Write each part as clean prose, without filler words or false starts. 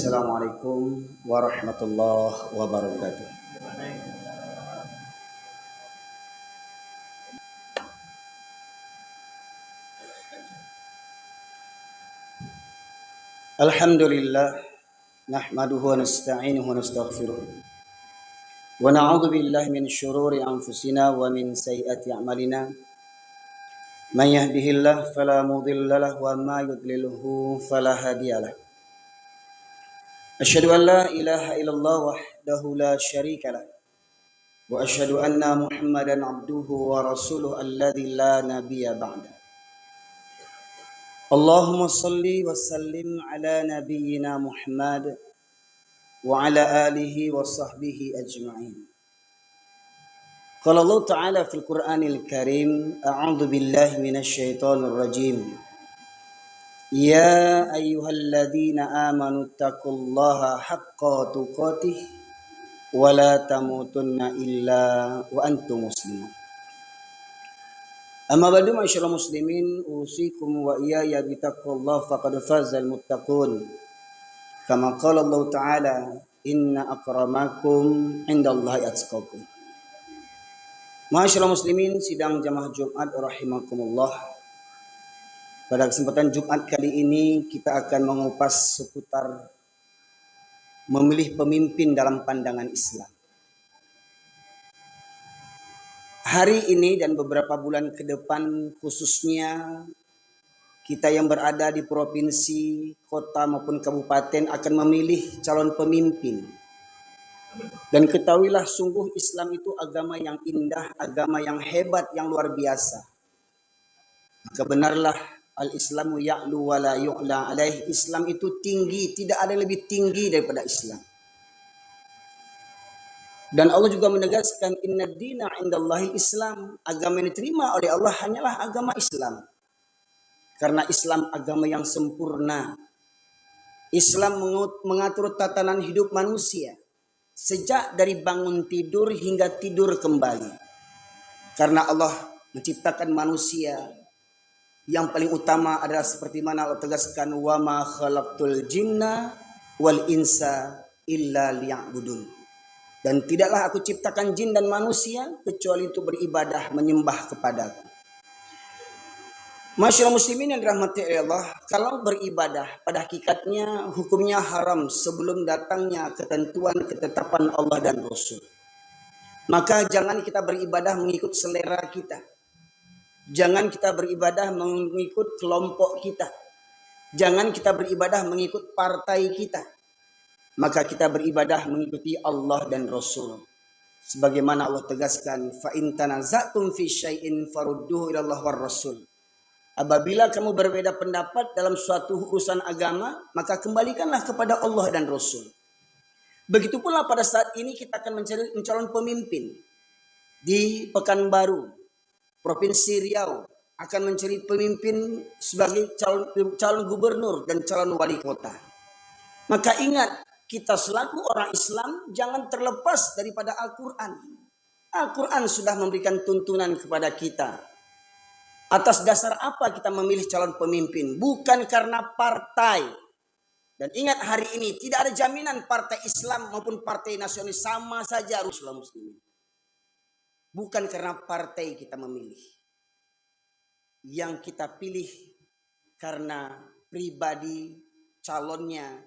Assalamualaikum warahmatullahi wabarakatuh. Alhamdulillah nahmaduhu wa nasta'inuhu wa nastaghfiruh wa na'udzu billahi min syururi anfusina wa min sayyiati a'malina. Man yahdihillahu fala mudilla lahu wa ma yudlilhu fala hadiyalah. Asyhadu an la ilaha illallah wahdahu la syarika lah wa asyhadu anna Muhammadan abduhu wa rasuluhu alladzi la nabiyya ba'da. Allahumma salli wa sallim ala nabiyyina Muhammad wa ala alihi wa sahbihi ajma'in. Qala Allah Ta'ala fil Qur'anil Karim, a'udzu billahi minasy syaithanir rajim. Ya ayyuhalladzina amanu taqullaha haqqa tuqatih wa la tamutunna illa wa antum muslimun. Amma ba'du ma'asyiral muslimin, usikum wa iyaya bittaqwallahi faqad fazal muttaqun. Kama qala Allah Ta'ala, inna akramakum indallahi atqakum. Ma'asyiral muslimin, sidang jamaah Jumat rahimakumullah. Pada kesempatan Jumat kali ini kita akan mengupas seputar memilih pemimpin dalam pandangan Islam. Hari ini dan beberapa bulan ke depan, khususnya kita yang berada di provinsi, kota maupun kabupaten akan memilih calon pemimpin. Dan ketahuilah sungguh Islam itu agama yang indah, agama yang hebat, yang luar biasa. Maka benarlah al-Islamu ya'lu wa la yu'la alaih. Islam itu tinggi, tidak ada yang lebih tinggi daripada Islam. Dan Allah juga menegaskan inna dina indallahi Islam. Agama yang diterima oleh Allah hanyalah agama Islam. Karena Islam agama yang sempurna. Islam mengatur tatanan hidup manusia. Sejak dari bangun tidur hingga tidur kembali. Karena Allah menciptakan manusia. Yang paling utama adalah seperti mana Allah tegaskan, wa ma khalaqtul jinna wal insa illa liya'budun. Dan tidaklah aku ciptakan jin dan manusia kecuali itu beribadah menyembah kepadaku. Masyaallah muslimin yang dirahmati Allah, kalau beribadah pada hakikatnya hukumnya haram sebelum datangnya ketentuan ketetapan Allah dan Rasul. Maka jangan kita beribadah mengikut selera kita. Jangan kita beribadah mengikut kelompok kita. Jangan kita beribadah mengikut partai kita. Maka kita beribadah mengikuti Allah dan Rasul. Sebagaimana Allah tegaskan, fa in tanaza'tum fi syai'in farudduhu ila Allah war Rasul. Apabila kamu berbeda pendapat dalam suatu urusan agama, maka kembalikanlah kepada Allah dan Rasul. Begitu pula pada saat ini kita akan mencari calon pemimpin di Pekanbaru, Provinsi Riau, akan mencari pemimpin sebagai calon gubernur dan calon wali kota. Maka ingat, kita selaku orang Islam jangan terlepas daripada Al-Quran. Al-Quran sudah memberikan tuntunan kepada kita. Atas dasar apa kita memilih calon pemimpin? Bukan karena partai. Dan ingat, hari ini tidak ada jaminan partai Islam maupun partai nasionalis sama saja Rasulullah muslimin. Bukan karena partai kita memilih. Yang kita pilih karena pribadi calonnya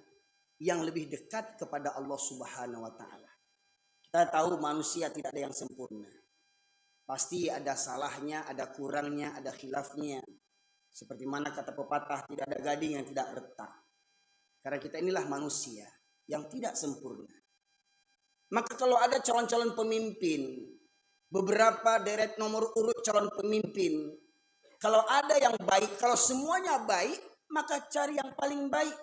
yang lebih dekat kepada Allah Subhanahu wa Ta'ala. Kita tahu manusia tidak ada yang sempurna. Pasti ada salahnya, ada kurangnya, ada khilafnya. Seperti mana kata pepatah, tidak ada gading yang tidak retak. Karena kita inilah manusia yang tidak sempurna. Maka kalau ada calon-calon pemimpin, beberapa deret nomor urut calon pemimpin, kalau ada yang baik, kalau semuanya baik, maka cari yang paling baik.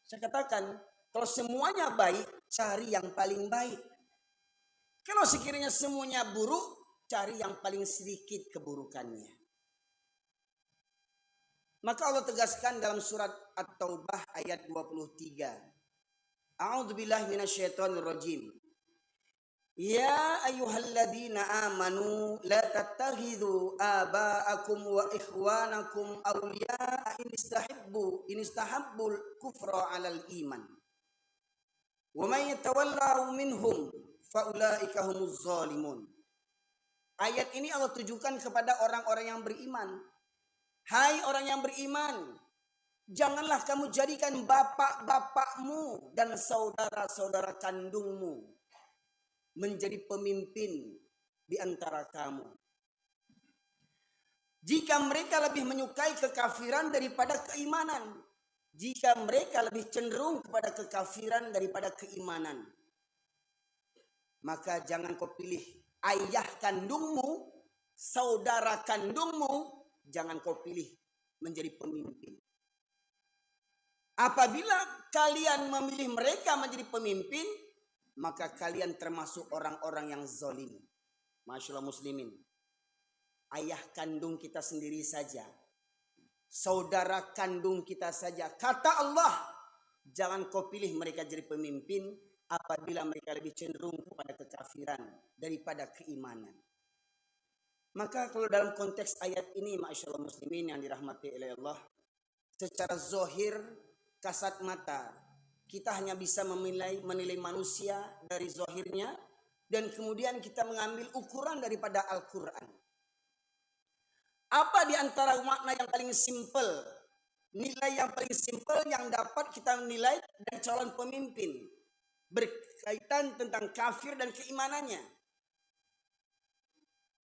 Saya katakan, kalau semuanya baik, cari yang paling baik. Kalau sekiranya semuanya buruk, cari yang paling sedikit keburukannya. Maka Allah tegaskan dalam surat At-Taubah ayat 23. A'udzubillahi minasyaitonir rajim. Ya ayyuhalladzina amanu la tattakhidhu aba'akum wa ikhwanakum awliya'a in istahabbul kufra 'alal iman. Wa may yatawallahu minhum faulaika humuz zalimun. Ayat ini Allah tujukan kepada orang-orang yang beriman. Hai orang yang beriman, janganlah kamu jadikan bapak-bapakmu dan saudara-saudara kandungmu menjadi pemimpin di antara kamu. Jika mereka lebih menyukai kekafiran daripada keimanan, jika mereka lebih cenderung kepada kekafiran daripada keimanan, maka jangan kau pilih ayah kandungmu, saudara kandungmu, jangan kau pilih menjadi pemimpin. Apabila kalian memilih mereka menjadi pemimpin, maka kalian termasuk orang-orang yang zalim. Masyaallah muslimin. Ayah kandung kita sendiri saja, saudara kandung kita saja, kata Allah, jangan kau pilih mereka jadi pemimpin apabila mereka lebih cenderung kepada kekafiran daripada keimanan. Maka kalau dalam konteks ayat ini, masyaallah muslimin yang dirahmati oleh Allah, secara zahir kasat mata kita hanya bisa menilai manusia dari zahirnya, dan kemudian kita mengambil ukuran daripada Al-Quran. Apa di antara makna yang paling simpel, nilai yang paling simpel yang dapat kita nilai dari calon pemimpin berkaitan tentang kafir dan keimanannya?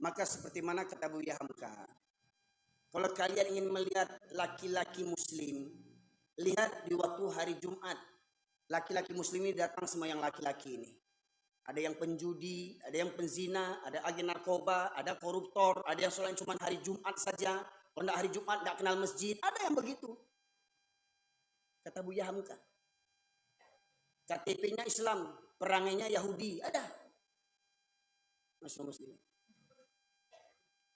Maka seperti mana kata Buya Hamka, kalau kalian ingin melihat laki-laki muslim, lihat di waktu hari Jumat. Laki-laki muslim ini datang semua yang laki-laki ini. Ada yang penjudi, ada yang penzina, ada agen narkoba, ada koruptor, ada yang sholat cuma hari Jumat saja. Kalau tidak hari Jumat tidak kenal masjid, ada yang begitu. Kata Buya Hamka, KTP-nya Islam, perangainya Yahudi, ada. Masya muslim.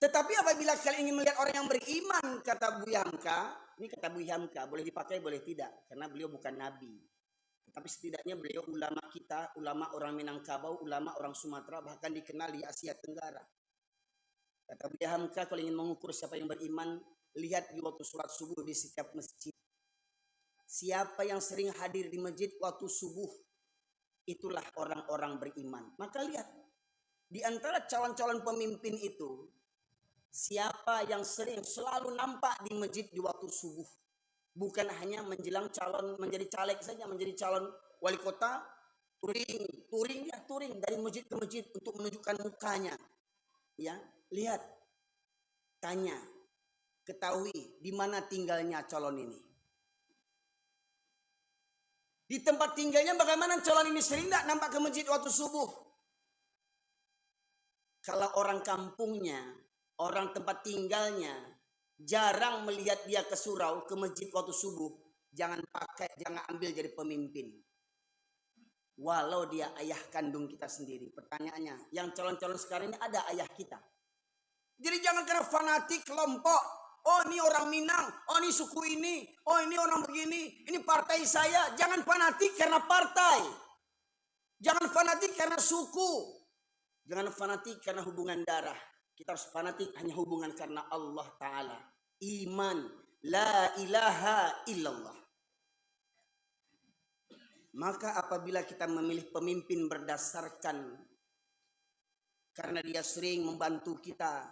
Tetapi apabila kalian ingin melihat orang yang beriman, kata Buya Hamka, ini kata Buya Hamka, boleh dipakai boleh tidak, karena beliau bukan nabi. Tapi setidaknya beliau ulama kita, ulama orang Minangkabau, ulama orang Sumatera, bahkan dikenal di Asia Tenggara. Kata Buya Hamka, kalau ingin mengukur siapa yang beriman, lihat di waktu sholat subuh di setiap masjid. Siapa yang sering hadir di masjid waktu subuh, itulah orang-orang beriman. Maka lihat, di antara calon-calon pemimpin itu, siapa yang sering selalu nampak di masjid di waktu subuh. Bukan hanya menjelang calon menjadi caleg saja, menjadi calon wali kota, touring dari masjid ke masjid untuk menunjukkan mukanya. Ya, lihat, tanya, ketahui di mana tinggalnya calon ini. Di tempat tinggalnya bagaimana calon ini, sering tidak nampak ke masjid waktu subuh? Kalau orang kampungnya, orang tempat tinggalnya, jarang melihat dia ke surau, ke masjid waktu subuh, jangan ambil jadi pemimpin. Walau dia ayah kandung kita sendiri. Pertanyaannya, yang calon-calon sekarang ini ada ayah kita. Jadi jangan karena fanatik kelompok. Oh ini orang Minang, oh ini suku ini, oh ini orang begini, ini partai saya. Jangan fanatik karena partai. Jangan fanatik karena suku. Jangan fanatik karena hubungan darah. Kita harus fanatik hanya hubungan karena Allah Ta'ala. Iman. La ilaha illallah. Maka apabila kita memilih pemimpin berdasarkan karena dia sering membantu kita,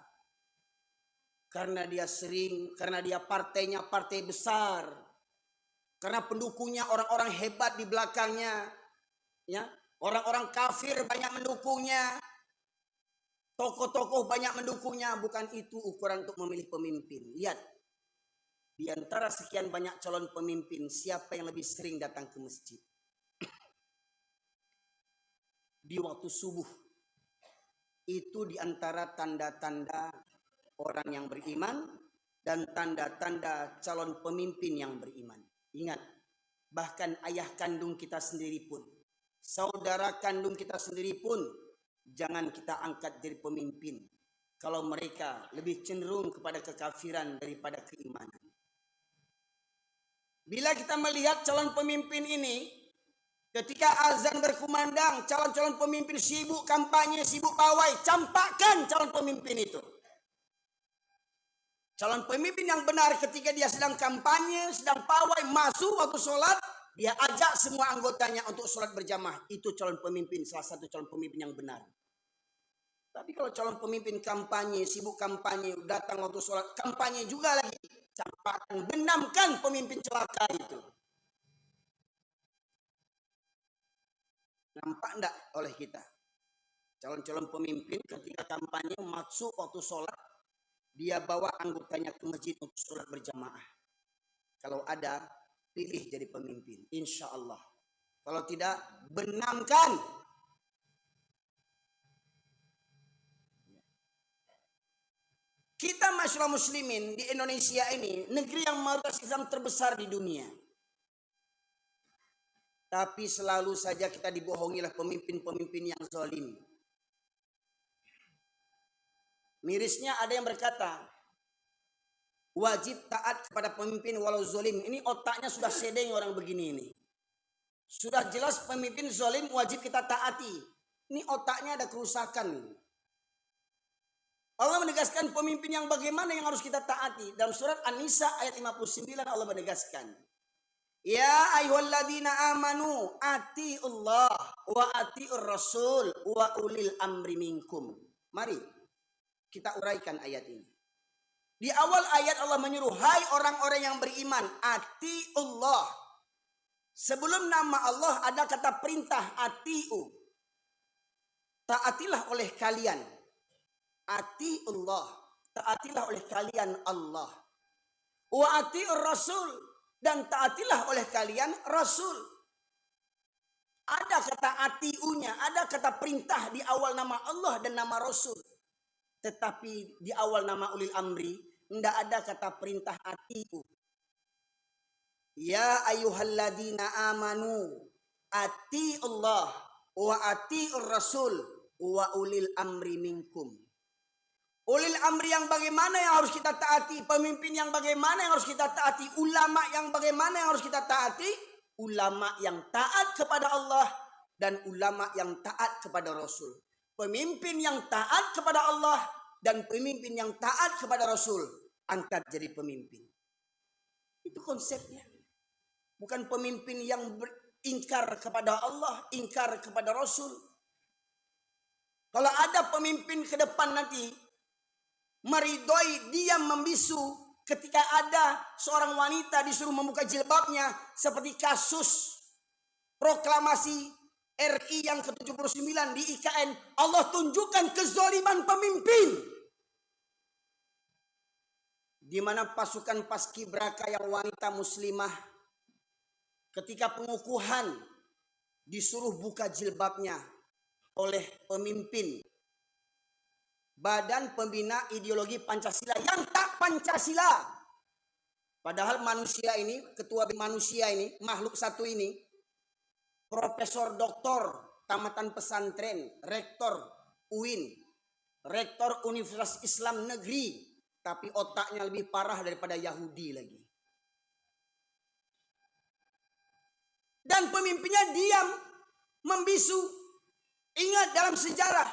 karena dia partainya partai besar, karena pendukungnya orang-orang hebat di belakangnya, ya, orang-orang kafir banyak mendukungnya, tokoh-tokoh banyak mendukungnya, bukan itu ukuran untuk memilih pemimpin. Lihat, di antara sekian banyak calon pemimpin, siapa yang lebih sering datang ke masjid? Di waktu subuh. Itu di antara tanda-tanda orang yang beriman dan tanda-tanda calon pemimpin yang beriman. Ingat, bahkan ayah kandung kita sendiri pun, saudara kandung kita sendiri pun, jangan kita angkat jadi pemimpin kalau mereka lebih cenderung kepada kekafiran daripada keimanan. Bila kita melihat calon pemimpin ini, ketika azan berkumandang, calon-calon pemimpin sibuk kampanye, sibuk pawai, campakkan calon pemimpin itu. Calon pemimpin yang benar ketika dia sedang kampanye, sedang pawai, masuk waktu sholat, Dia ajak semua anggotanya untuk sholat berjamaah. Itu calon pemimpin, salah satu calon pemimpin yang benar. Tapi kalau calon pemimpin kampanye, sibuk kampanye, datang waktu sholat, kampanye juga lagi. Campakkan, benamkan pemimpin celaka itu. Nampak enggak oleh kita? Calon-calon pemimpin ketika kampanye masuk waktu sholat, dia bawa anggotanya ke masjid untuk sholat berjamaah. Kalau ada, pilih jadi pemimpin, insya Allah. Kalau tidak, benamkan. Kita masyarakat muslimin di Indonesia ini, negeri yang mayoritas Islam terbesar di dunia. Tapi selalu saja kita dibohongi oleh pemimpin-pemimpin yang zalim. Mirisnya ada yang berkata, wajib taat kepada pemimpin walau zalim. Ini otaknya sudah sedeng orang begini ini. Sudah jelas pemimpin zalim wajib kita taati. Ini otaknya ada kerusakan. Allah menegaskan pemimpin yang bagaimana yang harus kita taati. Dalam surat An-Nisa ayat 59 Allah menegaskan. Ya ayyuhalladzina amanu atiullah wa atiur rasul wa ulil amri minkum. Mari kita uraikan ayat ini. Di awal ayat Allah menyuruh, hai orang-orang yang beriman, atiullah. Sebelum nama Allah ada kata perintah atiu. Taatilah oleh kalian. Atiullah, taatilah oleh kalian Allah. Wa atiur rasul, dan taatilah oleh kalian rasul. Ada kata atiunya, ada kata perintah di awal nama Allah dan nama rasul. Tetapi di awal nama ulil amri tidak ada kata perintah atiu. Ya ayyuhalladzina amanu atiullah wa atiur rasul wa ulil amri minkum. Ulil amri yang bagaimana yang harus kita taati, pemimpin yang bagaimana yang harus kita taati, ulama yang bagaimana yang harus kita taati, ulama yang taat kepada Allah dan ulama yang taat kepada Rasul. Pemimpin yang taat kepada Allah dan pemimpin yang taat kepada Rasul, angkat jadi pemimpin. Itu konsepnya. Bukan pemimpin yang ingkar kepada Allah, ingkar kepada Rasul. Kalau ada pemimpin ke depan nanti meridoi, diam membisu ketika ada seorang wanita disuruh membuka jilbabnya, seperti kasus proklamasi RI yang ke-79 di IKN. Allah tunjukkan kezaliman pemimpin, di mana pasukan paskibraka yang wanita muslimah ketika pengukuhan disuruh buka jilbabnya oleh pemimpin Badan Pembina Ideologi Pancasila yang tak Pancasila. Padahal manusia ini, ketua manusia ini, makhluk satu ini, profesor doktor, tamatan pesantren, rektor UIN, rektor Universitas Islam Negeri, tapi otaknya lebih parah daripada Yahudi lagi. Dan pemimpinnya diam, membisu. Ingat dalam sejarah,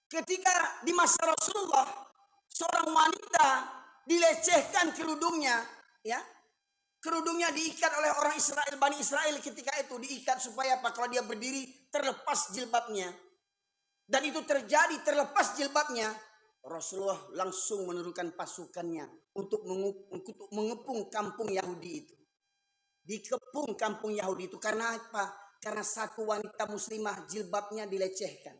ketika di masa Rasulullah, seorang wanita dilecehkan kerudungnya, ya, kerudungnya diikat oleh orang Israel, Bani Israel ketika itu diikat supaya apa? Kalau dia berdiri terlepas jilbabnya. Dan itu terjadi, terlepas jilbabnya. Rasulullah langsung menurunkan pasukannya untuk mengepung kampung Yahudi itu. Dikepung kampung Yahudi itu karena apa? Karena satu wanita muslimah jilbabnya dilecehkan.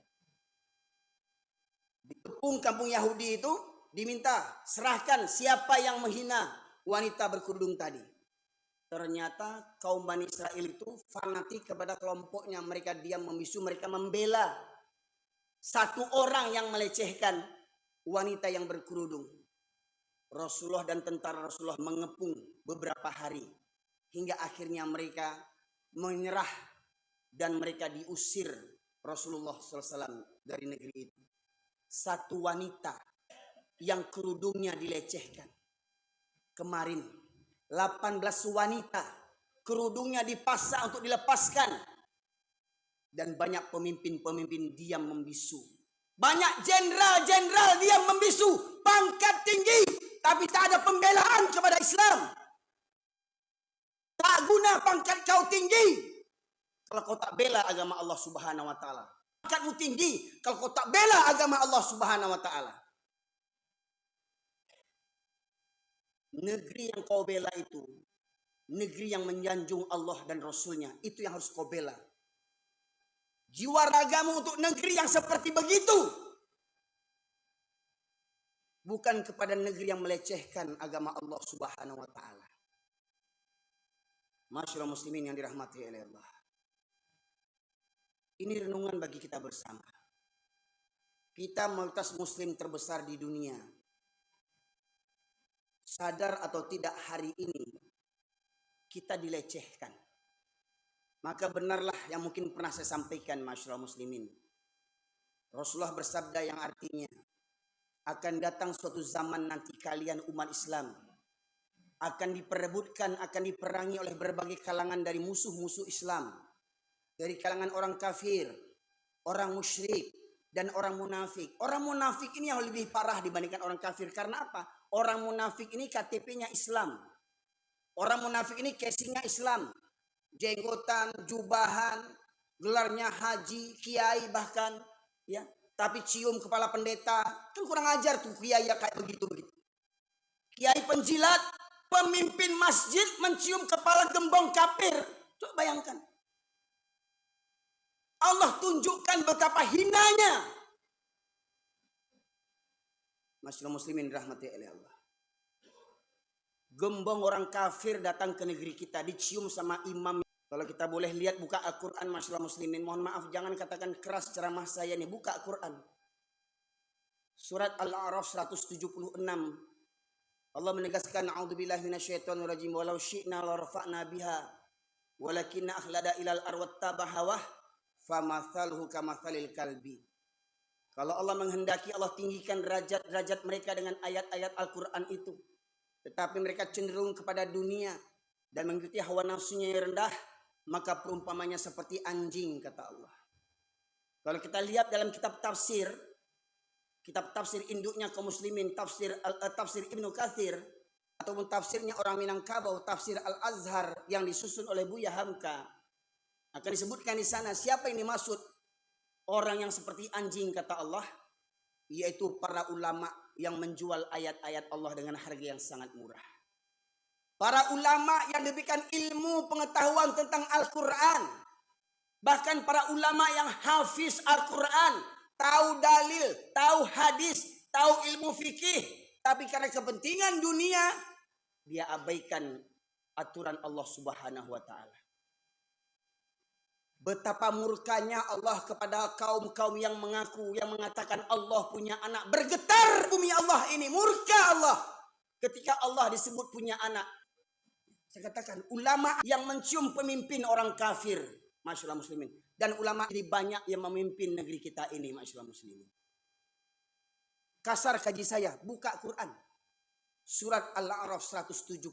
Dikepung kampung Yahudi itu, diminta serahkan siapa yang menghina wanita berkerudung tadi. Ternyata kaum Bani Israel itu fanatik kepada kelompoknya. Mereka diam membisu, mereka membela satu orang yang melecehkan wanita yang berkerudung. Rasulullah dan tentara Rasulullah mengepung beberapa hari, hingga akhirnya mereka menyerah dan mereka diusir Rasulullah SAW dari negeri itu. Satu wanita yang kerudungnya dilecehkan. Kemarin 18 wanita kerudungnya dipaksa untuk dilepaskan. Dan banyak pemimpin-pemimpin diam membisu. Banyak jenderal-jenderal diam membisu. Pangkat tinggi, tapi tak ada pembelaan kepada Islam. Tak guna pangkat kau tinggi kalau kau tak bela agama Allah Subhanahu wa taala. Pangkatmu tinggi kalau kau tak bela agama Allah Subhanahu wa taala. Negeri yang kau bela itu negeri yang menyanjung Allah dan Rasulnya. Itu yang harus kau bela. Jiwa ragamu untuk negeri yang seperti begitu. Bukan kepada negeri yang melecehkan agama Allah Subhanahu wa taala. Masyaallah muslimin yang dirahmati oleh Allah. Ini renungan bagi kita bersama. Kita mayoritas muslim terbesar di dunia. Sadar atau tidak hari ini kita dilecehkan. Maka benarlah yang mungkin pernah saya sampaikan masyaallah muslimin. Rasulullah bersabda yang artinya akan datang suatu zaman nanti kalian umat Islam akan diperebutkan, akan diperangi oleh berbagai kalangan dari musuh-musuh Islam. Dari kalangan orang kafir, orang musyrik, dan orang munafik. Orang munafik ini yang lebih parah dibandingkan orang kafir. Karena apa? Orang munafik ini KTP-nya Islam. Orang munafik ini casingnya Islam. Jenggotan, jubahan, gelarnya haji, kiai bahkan. Ya, tapi cium kepala pendeta. Kan kurang ajar tuh kiai kayak begitu-begitu. Kiai penjilat, pemimpin masjid mencium kepala gembong kafir. Coba bayangkan. Allah tunjukkan betapa hinanya. Masyaallah muslimin rahmati oleh Allah. Gembong orang kafir datang ke negeri kita dicium sama imam. Kalau kita boleh lihat buka Al-Quran masyaallah muslimin. Mohon maaf jangan katakan keras ceramah saya nih. Buka Al-Quran. Surat Al-A'raf 176. Allah menegaskan a'udzubillahi minasyaitonirrajim walau syi'na la rafa'na biha walakinna akhlada ilal arwat tabahawah famathaluhu kamathalil kalbi. Kalau Allah menghendaki Allah tinggikan derajat mereka dengan ayat-ayat Al-Quran itu. Tetapi mereka cenderung kepada dunia dan mengikuti hawa nafsunya yang rendah, maka perumpamannya seperti anjing kata Allah. Kalau kita lihat dalam kitab tafsir induknya kaum muslimin, tafsir Ibnu Katsir ataupun tafsirnya orang Minangkabau, tafsir Al-Azhar yang disusun oleh Buya Hamka, akan disebutkan di sana siapa yang dimaksud orang yang seperti anjing kata Allah, yaitu para ulama yang menjual ayat-ayat Allah dengan harga yang sangat murah. Para ulama yang diberikan ilmu pengetahuan tentang Al-Quran. Bahkan para ulama yang hafiz Al-Quran, tahu dalil, tahu hadis, tahu ilmu fikih. Tapi karena kepentingan dunia, dia abaikan aturan Allah Subhanahu wa ta'ala. Betapa murkanya Allah kepada kaum-kaum yang mengatakan Allah punya anak. Bergetar bumi Allah ini, murka Allah ketika Allah disebut punya anak. Saya katakan ulama yang mencium pemimpin orang kafir, masyaallah muslimin, dan ulama ini banyak yang memimpin negeri kita ini, masyaallah muslimin. Kasar kaji saya, buka Quran surat Al-A'raf 176.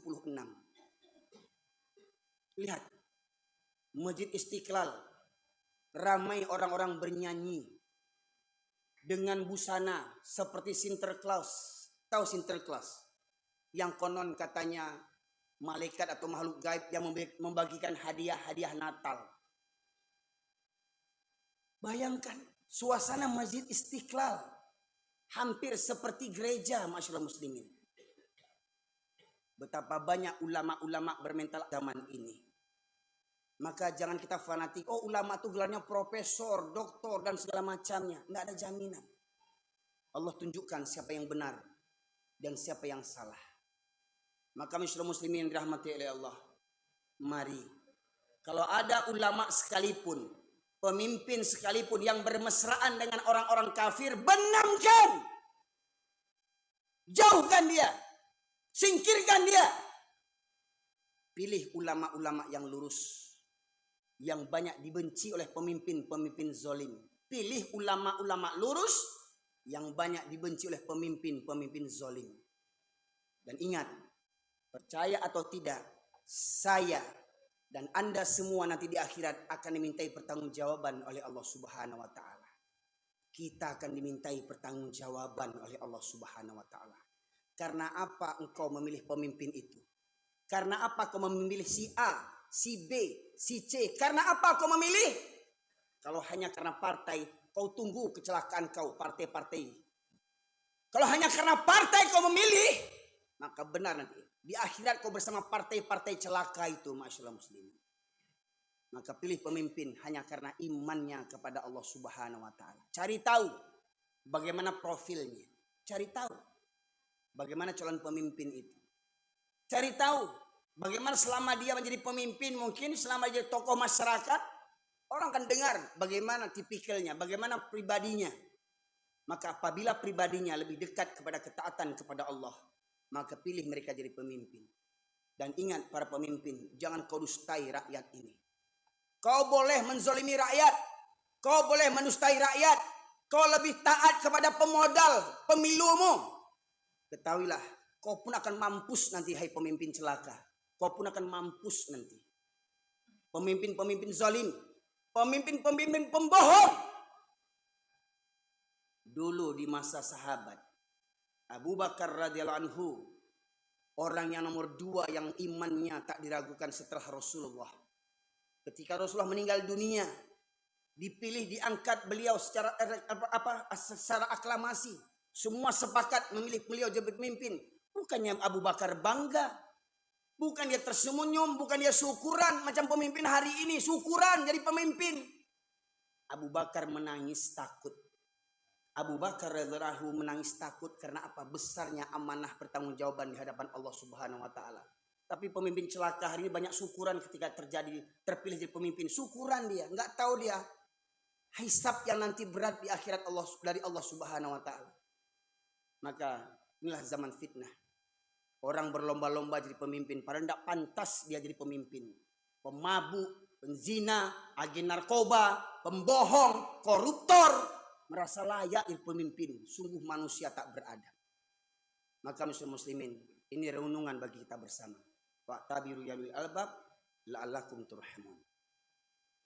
Lihat Masjid Istiqlal, ramai orang-orang bernyanyi dengan busana seperti Sinterklaas. Tahu Sinterklaas? Yang konon katanya malaikat atau makhluk gaib yang membagikan hadiah-hadiah Natal. Bayangkan suasana Masjid Istiqlal hampir seperti gereja, masyaallah muslimin. Betapa banyak ulama-ulama bermental zaman ini. Maka jangan kita fanatik. Oh ulama itu gelarnya profesor, doktor dan segala macamnya. Nggak ada jaminan. Allah tunjukkan siapa yang benar dan siapa yang salah. Maka masyaallah muslimin dirahmati oleh Allah. Mari. Kalau ada ulama sekalipun, pemimpin sekalipun yang bermesraan dengan orang-orang kafir, benamkan. Jauhkan dia. Singkirkan dia. Pilih ulama-ulama yang lurus, yang banyak dibenci oleh pemimpin-pemimpin zolim. Pilih ulama-ulama lurus yang banyak dibenci oleh pemimpin-pemimpin zolim. Dan ingat, percaya atau tidak, saya dan Anda semua nanti di akhirat akan dimintai pertanggungjawaban oleh Allah Subhanahu wa taala. Kita akan dimintai pertanggungjawaban oleh Allah Subhanahu wa taala. Karena apa engkau memilih pemimpin itu? Karena apa kau memilih si A, si B, si C? Karena apa kau memilih? Kalau hanya karena partai, kau tunggu kecelakaan kau, partai-partai. Kalau hanya karena partai kau memilih, maka benar nanti. Di akhirat kau bersama partai-partai celaka itu, masyaallah muslimin. Maka pilih pemimpin hanya karena imannya kepada Allah Subhanahu wa taala. Cari tahu bagaimana profilnya. Cari tahu bagaimana calon pemimpin itu. Cari tahu bagaimana selama dia menjadi pemimpin, mungkin selama dia tokoh masyarakat, orang akan dengar bagaimana tipikalnya, bagaimana pribadinya. Maka apabila pribadinya lebih dekat kepada ketaatan kepada Allah, maka pilih mereka jadi pemimpin. Dan ingat para pemimpin, jangan kau dustai rakyat ini. Kau boleh menzolimi rakyat, kau boleh menustai rakyat, kau lebih taat kepada pemodal pemilumu. Ketahuilah, kau pun akan mampus nanti, hai pemimpin celaka. Kau pun akan mampus nanti. Pemimpin-pemimpin zalim, pemimpin-pemimpin pembohong. Dulu di masa sahabat, Abu Bakar radhiyallahu anhu, orang yang nomor 2 yang imannya tak diragukan setelah Rasulullah. Ketika Rasulullah meninggal dunia, dipilih, diangkat beliau secara aklamasi. Semua sepakat memilih beliau jadi pemimpin. Bukannya Abu Bakar bangga, bukan dia tersenyum, bukan dia syukuran macam pemimpin hari ini, syukuran jadi pemimpin. Abu Bakar menangis takut. Abu Bakar radhiyallahu anhu menangis takut karena apa? Besarnya amanah pertanggungjawaban di hadapan Allah Subhanahu wa taala. Tapi pemimpin celaka hari ini banyak syukuran ketika terpilih jadi pemimpin. Syukuran dia, nggak tahu dia hisab yang nanti berat di akhirat Allah dari Allah Subhanahu wa taala. Maka inilah zaman fitnah. Orang berlomba-lomba jadi pemimpin, padahal tidak pantas dia jadi pemimpin. Pemabuk, penzina, agen narkoba, pembohong, koruptor merasa layak jadi pemimpin. Sungguh manusia tak beradab. Maka muslimin, ini renungan bagi kita bersama. Wa'tabiru ya ulil albab la'allakum turhamun.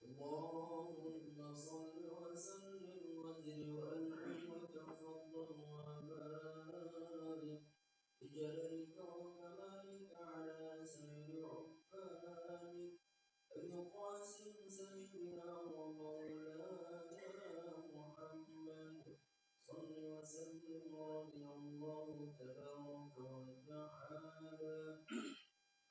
Allahumma shalli wa sallim wa zid wa an'im wa tafaddal wa barik bi jalalika wa kamalika ala sayyidi ufanik al-qasim sayyidina wa maulana Muhammad salli wa sallim radiyallahu tabaraka wa ta'ala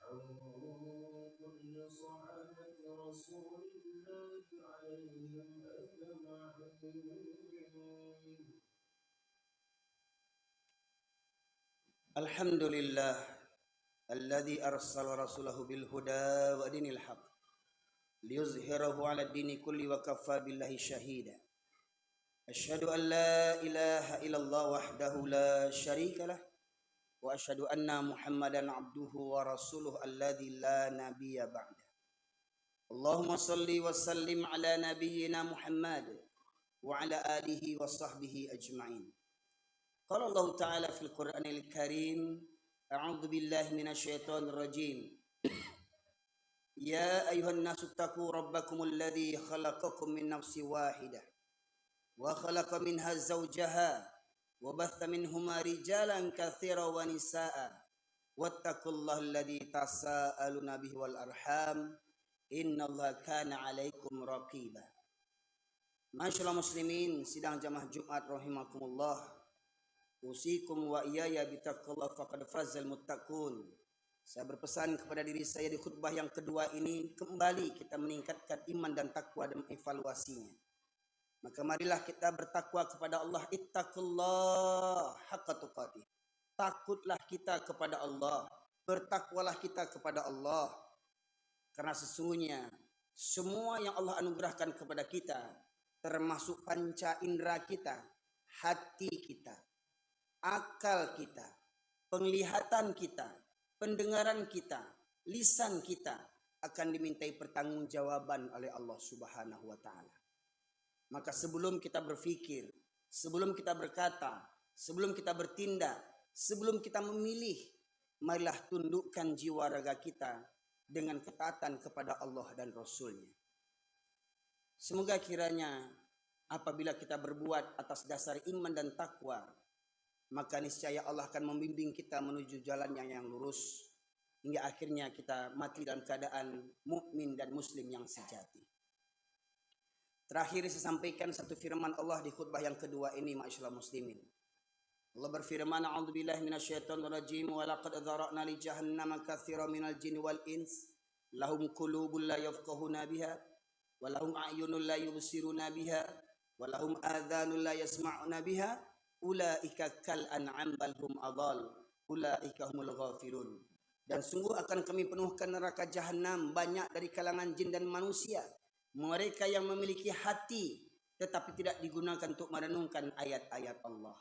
عن كل صحابة رسول الله عليهم أجمعين. الحمد لله الذي أرسل رسوله بالهدى ودين الحق ليظهره على الدين كله وكفى بالله شهيدا. أشهد أن لا إله إلا الله وحده لا شريك له وأشهد أن محمدا عبده ورسوله الذي لا نبي بعده. اللهم صل وسلم على نبينا محمد وعلى آله وصحبه أجمعين. قال الله تعالى في القرآن الكريم: أعوذ بالله من الشيطان الرجيم. يا أيها الناس اتقوا ربكم الذي خلقكم من نفس واحدة وخلق منها زوجها وبث منهما رجالا كثيرا ونساء واتقوا الله الذي تساءلون به والأرحام إن الله كان عليكم رقيبا. Masyaallah muslimin, sidang jamaah Jumat rahimakumullah. Usikum wa iyaya bitaqullah faqad fazal muttaqun. Saya berpesan kepada diri saya di khutbah yang kedua ini, kembali kita meningkatkan iman dan takwa dan evaluasinya. Maka marilah kita bertakwa kepada Allah. Ittaqullah haqqa tuqatih. Takutlah kita kepada Allah. Bertakwalah kita kepada Allah. Karena sesungguhnya semua yang Allah anugerahkan kepada kita, termasuk panca indera kita, hati kita, akal kita, penglihatan kita, pendengaran kita, lisan kita, akan dimintai pertanggungjawaban oleh Allah Subhanahu wa taala. Maka sebelum kita berpikir, sebelum kita berkata, sebelum kita bertindak, sebelum kita memilih, marilah tundukkan jiwa raga kita dengan ketaatan kepada Allah dan Rasul-Nya. Semoga kiranya apabila kita berbuat atas dasar iman dan takwa, maka niscaya Allah akan membimbing kita menuju jalan yang lurus. hingga akhirnya kita mati dalam keadaan mukmin dan muslim yang sejati. Terakhir saya sampaikan satu firman Allah di khutbah yang kedua ini, ma'asyiral muslimin. Allah berfirman, a'udzubillahi minasyaitonir rajim, wa laqad dzara'na li jahannama katsiran minal jinni wal ins lahum qulubun la yafqahuna biha wa lahum a'yunun la yubsiruna biha wa lahum adhanun la yasma'una biha ulaika kal an'am bal hum adall ulaika humul ghafilun. Dan sungguh akan kami penuhkan neraka jahanam banyak dari kalangan jin dan manusia, mereka yang memiliki hati tetapi tidak digunakan untuk merenungkan ayat-ayat Allah.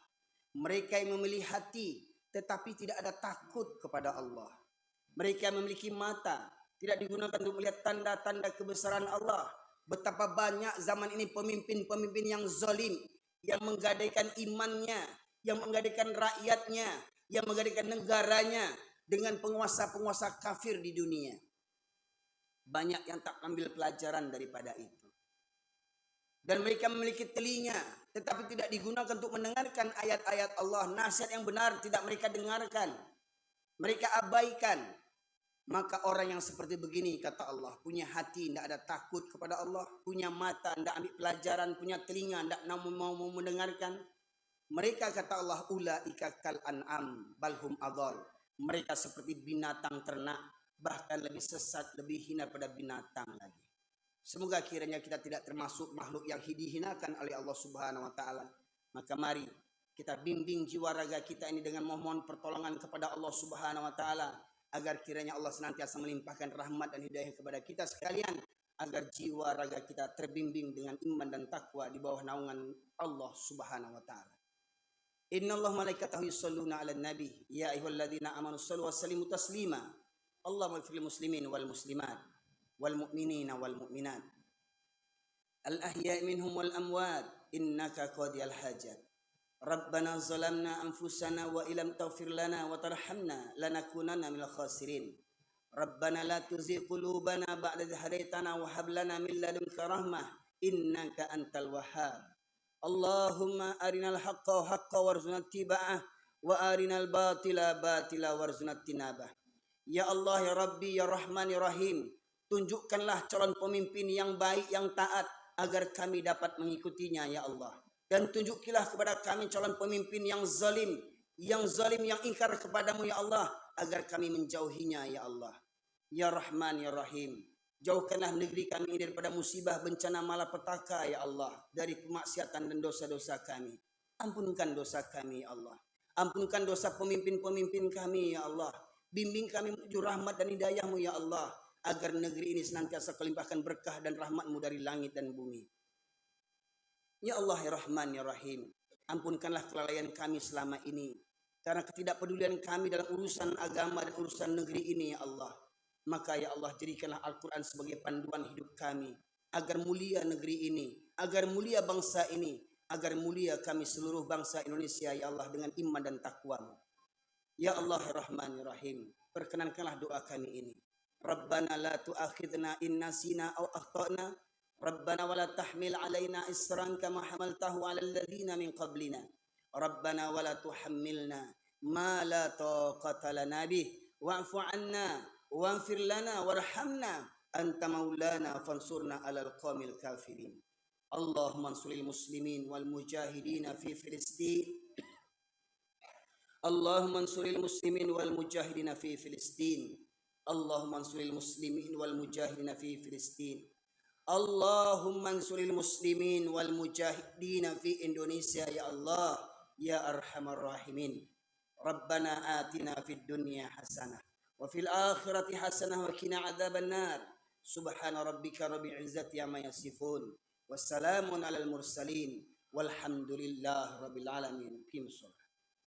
Mereka yang memiliki hati tetapi tidak ada takut kepada Allah. Mereka yang memiliki mata tidak digunakan untuk melihat tanda-tanda kebesaran Allah. Betapa banyak zaman ini pemimpin-pemimpin yang zalim, yang menggadaikan imannya, yang menggadaikan rakyatnya, yang menggadaikan negaranya dengan penguasa-penguasa kafir di dunia. Banyak yang tak ambil pelajaran daripada itu. Dan mereka memiliki telinga tetapi tidak digunakan untuk mendengarkan ayat-ayat Allah. Nasihat yang benar tidak mereka dengarkan, mereka abaikan. Maka orang yang seperti begini, kata Allah, punya hati tidak ada takut kepada Allah, punya mata tidak ambil pelajaran, punya telinga tidak mau mendengarkan. Mereka, kata Allah, ulaika kal an'am balhum adall. Mereka seperti binatang ternak, bahkan lebih sesat, lebih hina pada binatang lagi. Semoga kiranya kita tidak termasuk makhluk yang dihinakan oleh Allah Subhanahu wa taala. Maka mari kita bimbing jiwa raga kita ini dengan mohon pertolongan kepada Allah Subhanahu wa taala, agar kiranya Allah senantiasa melimpahkan rahmat dan hidayah kepada kita sekalian, agar jiwa raga kita terbimbing dengan iman dan takwa di bawah naungan Allah Subhanahu wa taala. Innallaha malaikatahu yusholluna 'alan nabi ya ayyuhalladzina amanu shallu wa sallimu taslima. Allahumma ighfir lil muslimin wal muslimat wal mu'minina wal mu'minat al ahya'i minhum wal amwat innaka qadiyal hajat. Rabbana zalamna anfusana wa illam taghfir lana wa tarhamna lanakunanna minal khasirin. Rabbana la tuzigh qulubana ba'da idh hadaytana wa hab lana min ladunka rahmah innaka antal wahhab. Allahumma arinal haqqa haqqa warzuqna ittiba'ah wa arinal batila batila warzuqna ijtinabah. Ya Allah, ya Rabbi, ya Rahman, ya Rahim, tunjukkanlah calon pemimpin yang baik, yang taat, agar kami dapat mengikutinya, ya Allah. Dan tunjukilah kepada kami calon pemimpin yang zalim, yang ingkar kepadamu, ya Allah, agar kami menjauhinya, ya Allah. Ya Rahman, ya Rahim, jauhkanlah negeri kami daripada musibah, bencana, malapetaka, ya Allah, dari kemaksiatan dan dosa-dosa kami. Ampunkan dosa kami, ya Allah. Ampunkan dosa pemimpin-pemimpin kami, ya Allah. Bimbing kami menuju rahmat dan hidayah-Mu, ya Allah, agar negeri ini senantiasa kelimpahkan berkah dan rahmat-Mu dari langit dan bumi. Ya Allah, ya Rahman, ya Rahim, ampunkanlah kelalaian kami selama ini, karena ketidakpedulian kami dalam urusan agama dan urusan negeri ini, ya Allah. Maka ya Allah, jadikanlah Al-Quran sebagai panduan hidup kami, agar mulia negeri ini, agar mulia bangsa ini, agar mulia kami seluruh bangsa Indonesia, ya Allah, dengan iman dan takwa-Mu. Ya Allah, ya Rahman, ya Rahim, perkenankanlah doa kami ini. Rabbana la tu'akhidna in nasina aw akhtana. Rabbana wa la tahmil alaina isran kama hamaltahu ala alladhina min qablina. Rabbana wa la tuhammilna ma la taqata lana bih wa'fu 'anna waghfir lana warhamna anta maulana fansurna 'alal qaumil kafirin. Allahumma ansuril muslimin wal mujahidin fi Filistin. Allahumma ansuril muslimin wal mujahidin fi Filistin. Allahumma ansuril muslimin wal mujahidin fi Filistin. Allahumma ansuril muslimin wal mujahidin fi Indonesia, ya Allah, ya arhamar rahimin. Rabbana atina fid dunya hasanah wa fil akhirati hasanah wa qina adzaban nar. Subhana rabbika rabbil izzati amma yasifun. Wassalamun alal mursalin walhamdulillahi rabbil alamin.